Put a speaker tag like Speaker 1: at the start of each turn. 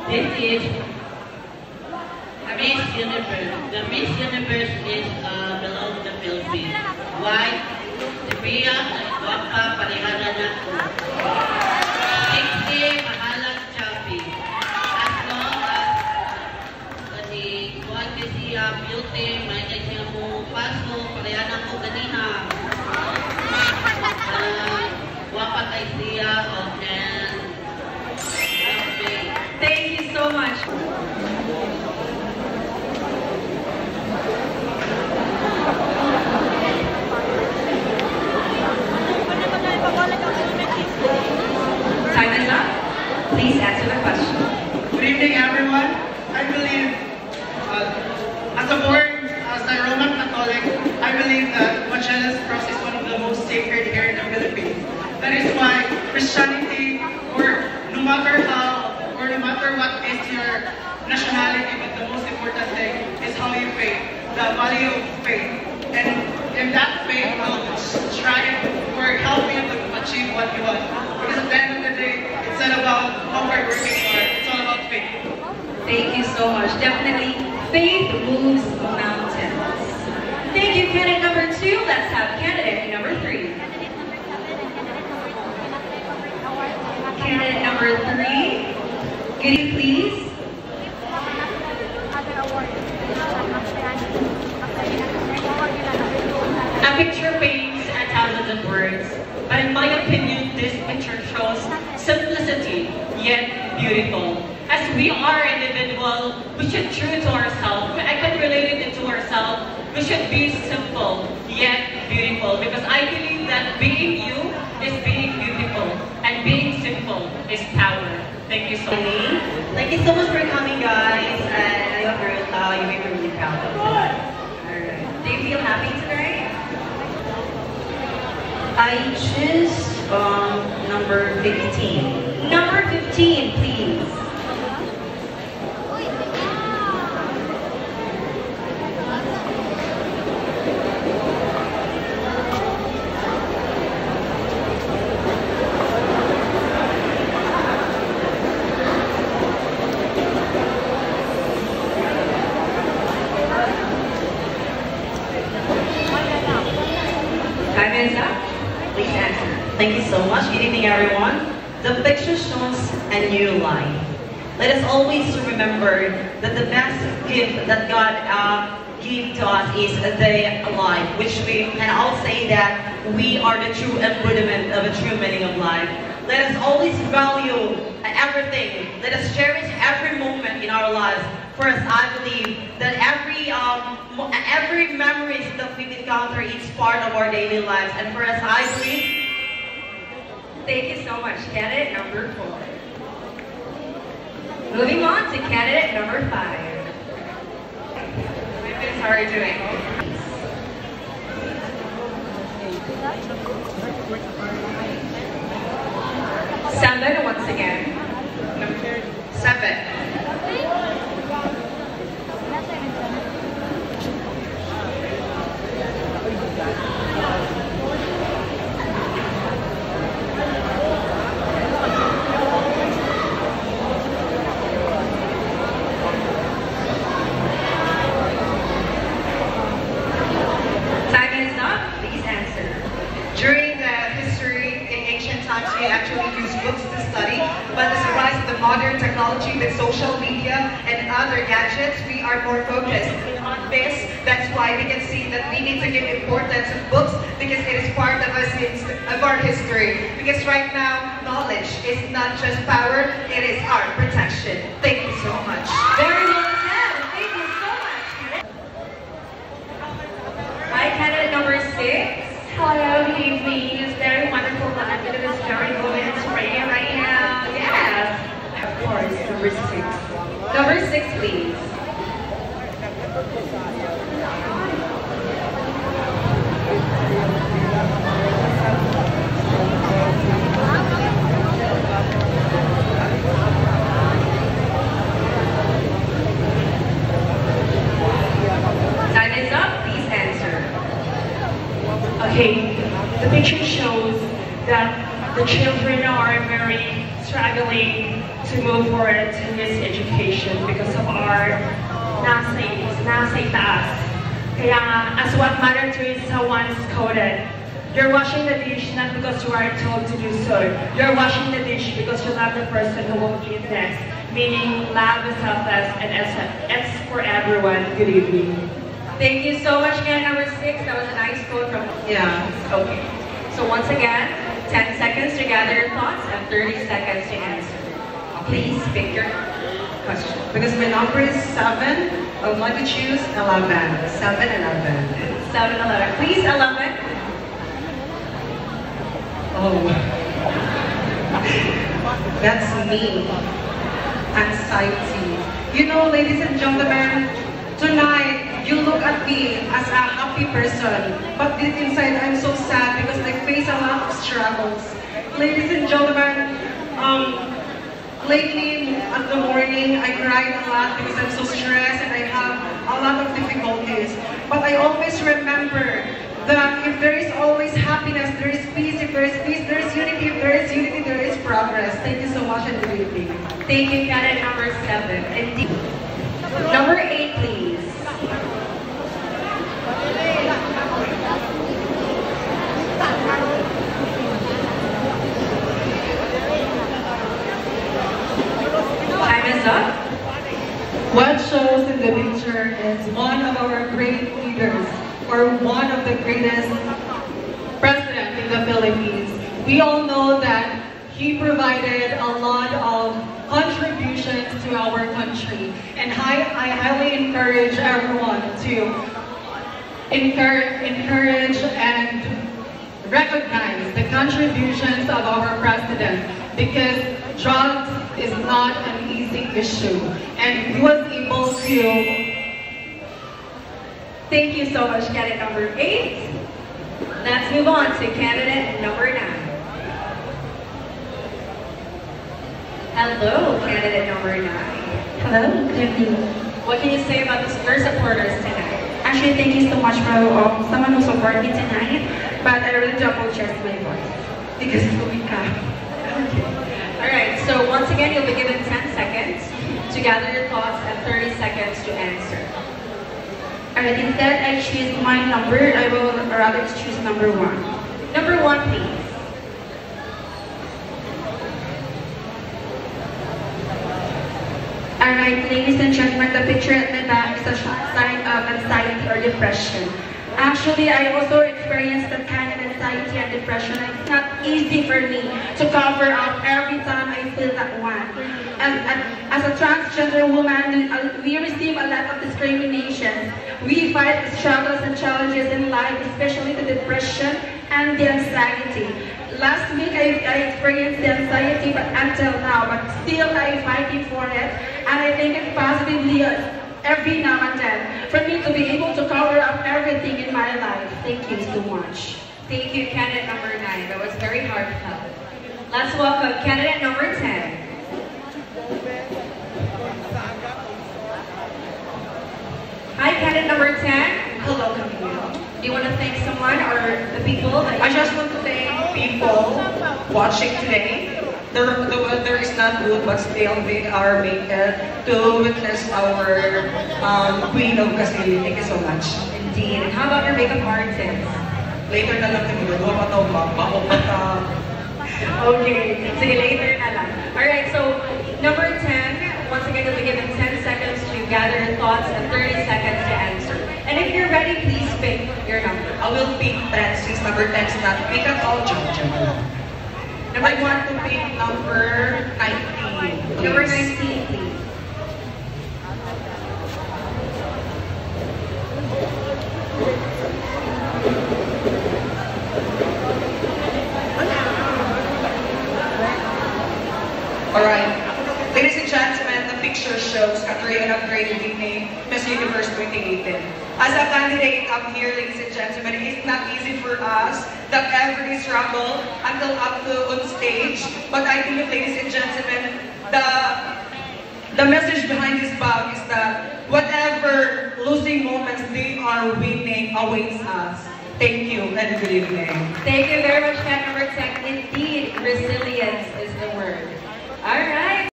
Speaker 1: This is Miss Universe. The Miss Universe is belongs to the Philippines. White, Sophia, Waka, Parihana na ko. 60, Mahalang Chappy. As long as kasi kuwan kasi beauty, may kasi mo paso, Parihana ko ganiha. Wapa kay siya, and
Speaker 2: thank you so much. Time is up. Please answer the question.
Speaker 3: Good evening, everyone. I believe, as a Roman Catholic, I believe that Magellan's Cross is one of the most sacred here in the Philippines. That is why Christianity, or no matter what is your nationality, but the most important thing is how you faith, the value of faith. And in that faith will strive or help you to achieve what you want. Because at the end of the day, it's not about how hard working you are, it's all about faith.
Speaker 2: Thank you so much. Definitely, faith moves mountains. Thank you, candidate number 2. Let's have candidate number 3. Candidate number 3. Goody, please.
Speaker 4: A picture paints 1,000 words, but in my opinion, this picture shows simplicity, yet beautiful. As we are individual, we should true to ourselves. I can relate it to ourselves. We should be simple, yet beautiful, because I believe that being you is being beautiful, and being simple is power. Thank you so much.
Speaker 5: Thank you so much for coming, guys, and I hope you make me really proud of that. Alright.
Speaker 2: Do you feel happy tonight?
Speaker 5: I choose number 15.
Speaker 2: Number 15, please. Time is up. Please answer.
Speaker 5: Thank you so much. Good evening, everyone. The picture shows a new life. Let us always remember that the best gift that God gave to us is the life, which we can all say that we are the true embodiment of a true meaning of life. Let us always value everything. Let us cherish every moment in our lives. For us, I believe that every memories that we encounter is part of our daily lives. And for us, I believe.
Speaker 2: Thank you so much, candidate number 4. Moving on to candidate number 5. How are you doing? Stand there once again. Number 7.
Speaker 3: We actually use books to study, but as the rise of the modern technology, the social media, and other gadgets, we are more focused on this. That's why we can see that we need to give importance to books because it is part of our history. Because right now, knowledge is not just power, it is our protection. Thank you so much.
Speaker 2: Very well said. Thank you so much. Hi, candidate number 6.
Speaker 4: Hello, good evening. It's very wonderful that I'm going to this very women's radio right now. Yes.
Speaker 2: Of course, number 6. Number 6, please. Time is up. Please answer.
Speaker 4: Okay, the picture shows that the children are very struggling to move forward
Speaker 6: continuous education because of our nasa itaas. Kaya nga, as what Mother Teresa once quoted, you're washing the dish not because you are told to do so. You're washing the dish because you love the person who will eat next. Meaning, love is selfless and it's for everyone. Good evening.
Speaker 2: Thank you so much, candidate number 6. That was a nice quote from...
Speaker 5: Yeah.
Speaker 2: Okay. So once again, 10 seconds to gather your thoughts and 30 seconds to answer. Please pick your question.
Speaker 5: Because my number is 7, I would like to choose 11. 7, 11.
Speaker 2: 7, 11. Please, 11.
Speaker 5: Oh. That's me. Anxiety. You know, ladies and gentlemen, tonight, you look at me as a happy person, but deep inside, I'm so sad because I face a lot of struggles. Ladies and gentlemen, lately, at the morning, I cried a lot because I'm so stressed and I have a lot of difficulties. But I always remember that if there is always happiness, there is peace. If there is peace, there is unity. If there is unity, there is progress. Thank you so much and good evening.
Speaker 2: Thank you, candidate number 7. Indeed. Number 8, please. Time is up.
Speaker 7: What shows in the picture is one of our great leaders, or one of the greatest presidents in the Philippines. We all know that he provided a lot of contributions to our country, and I highly encourage everyone to encourage and recognize the contributions of our president, because drugs is not an easy issue, and he was able to...
Speaker 2: Thank you so much, candidate number 8. Let's move on to candidate number 9. Hello, candidate number 9.
Speaker 8: Hello, good evening.
Speaker 2: What can you say about your supporters tonight?
Speaker 8: Actually, thank you so much for someone who supported me tonight, but I really double checked my voice because it's a weak guy.
Speaker 2: Alright, so once again, you'll be given 10 seconds to gather your thoughts and 30 seconds to answer.
Speaker 8: Alright, instead I choose my number, I will rather choose number 1.
Speaker 2: Number 1, please.
Speaker 8: Alright, ladies and gentlemen, the picture at my back is a sign of anxiety or depression. Actually, I also experienced that kind of anxiety and depression. It's not easy for me to cover up every time I feel that one. As a transgender woman, we receive a lot of discrimination. We fight the struggles and challenges in life, especially the depression and the anxiety. Last week, I experienced the anxiety, but until now, but still I'm fighting for it. And I think it's positively every now and then for me to be able to cover up everything in my life. Thank you so much.
Speaker 2: Thank you, candidate number 9. That was very heartfelt. Let's welcome candidate number 10. Hi, candidate number 10.
Speaker 5: Hello, Camille.
Speaker 2: Do you want to thank someone or the people?
Speaker 5: I just want to thank people watching today. The weather is not good, but still they are making to witness our Queen of Kasili. Thank you so much.
Speaker 2: Indeed. And how about your makeup artist?
Speaker 5: Later na lang tayo. Doon pa ito, mapapata.
Speaker 2: Okay. Sige, later na lang. Alright, so number 10. Once again, you'll be given 10 seconds to gather your thoughts and 30 seconds to answer. And if you're ready, please pick your number.
Speaker 5: I will pick 10 since number 10 is not pick at all, Georgia. I want to pick number 19.
Speaker 2: Number 19, please.
Speaker 5: Alright. Ladies and gentlemen, the picture shows Catriona of Great Evening, Miss Universe 2018. As a candidate up here, ladies and gentlemen, it's not easy for us that every struggle until up to on stage. But I believe, ladies and gentlemen, the message behind this bag is that whatever losing moments they are winning awaits us. Thank you and good evening.
Speaker 2: Thank you very much, Cat number 10. Indeed, resilience is the word. All right.